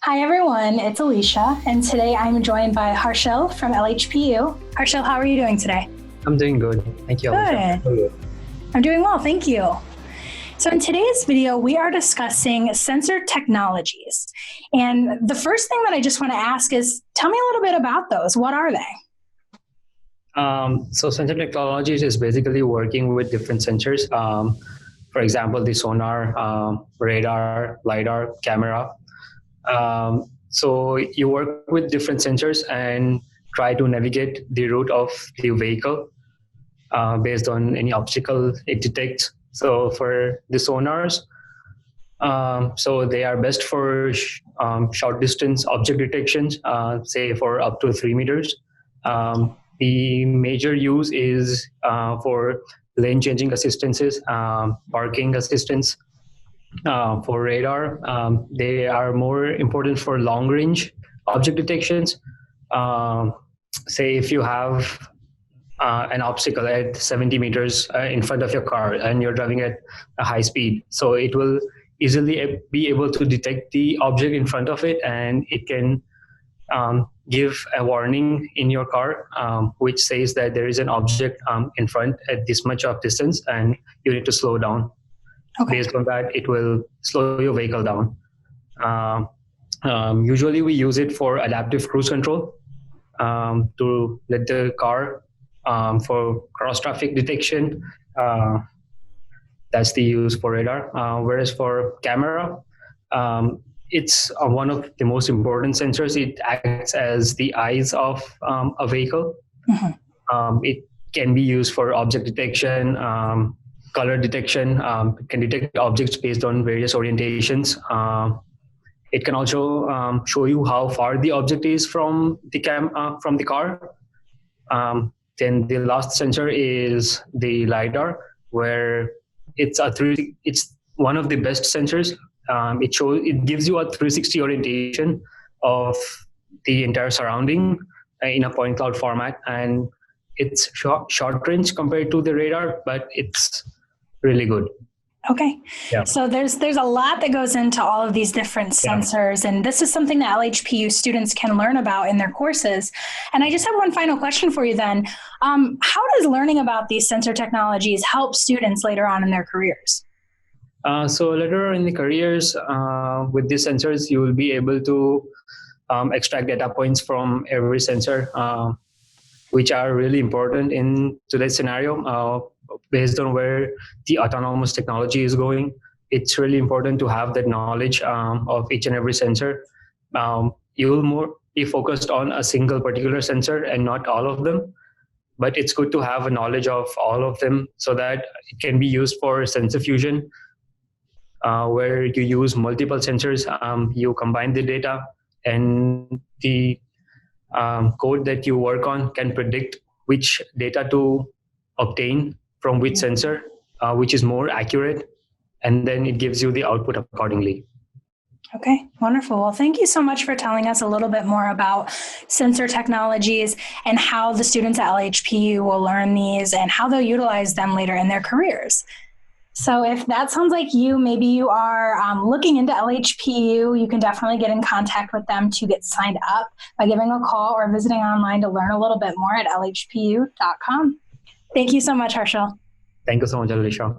Hi everyone, it's Alicia, and today I'm joined by Harshil from LHPU. Harshil, how are you doing today? I'm doing good. Thank you, Alicia. Good. I'm doing well, thank you. So in today's video, we are discussing sensor technologies. And the first thing that I just want to ask is, tell me a little bit about those. What are they? So sensor technologies is basically working with different sensors. For example, the sonar, radar, LiDAR, camera. So you work with different sensors and try to navigate the route of the vehicle based on any obstacle it detects. So for the sonars, so they are best for short distance object detections, say for up to 3 meters. The major use is for lane changing assistances, parking assistance. For radar, they are more important for long range object detections. Say if you have an obstacle at 70 meters in front of your car and you're driving at a high speed, so it will easily be able to detect the object in front of it, and it can give a warning in your car, which says that there is an object in front at this much of distance and you need to slow down. Okay. Based on that, it will slow your vehicle down. Usually we use it for adaptive cruise control, to let the car for cross traffic detection. That's the use for radar. Whereas for camera, it's one of the most important sensors. It acts as the eyes of a vehicle. It can be used for object detection, color detection. It can detect objects based on various orientations. It can also show you how far the object is from the car. Then the last sensor is the LiDAR, where it's one of the best sensors. It gives you a 360 orientation of the entire surrounding in a point cloud format, and it's short range compared to the radar, but it's really good. Okay. Yeah. So there's a lot that goes into all of these different sensors, and this is something that LHPU students can learn about in their courses. And I just have one final question for you then. How does learning about these sensor technologies help students later on in their careers? So later in the careers, with these sensors, you will be able to extract data points from every sensor, which are really important in today's scenario. Based on where the autonomous technology is going, it's really important to have that knowledge of each and every sensor. You will more be focused on a single particular sensor and not all of them, but it's good to have a knowledge of all of them so that it can be used for sensor fusion, where you use multiple sensors. You combine the data, and the code that you work on can predict which data to obtain from which sensor, which is more accurate, and then it gives you the output accordingly. Okay, wonderful. Well, thank you so much for telling us a little bit more about sensor technologies and how the students at LHPU will learn these and how they'll utilize them later in their careers. So if that sounds like you, maybe you are looking into LHPU, you can definitely get in contact with them to get signed up by giving a call or visiting online to learn a little bit more at lhpu.com. Thank you so much, Harshil. Thank you so much, Alicia.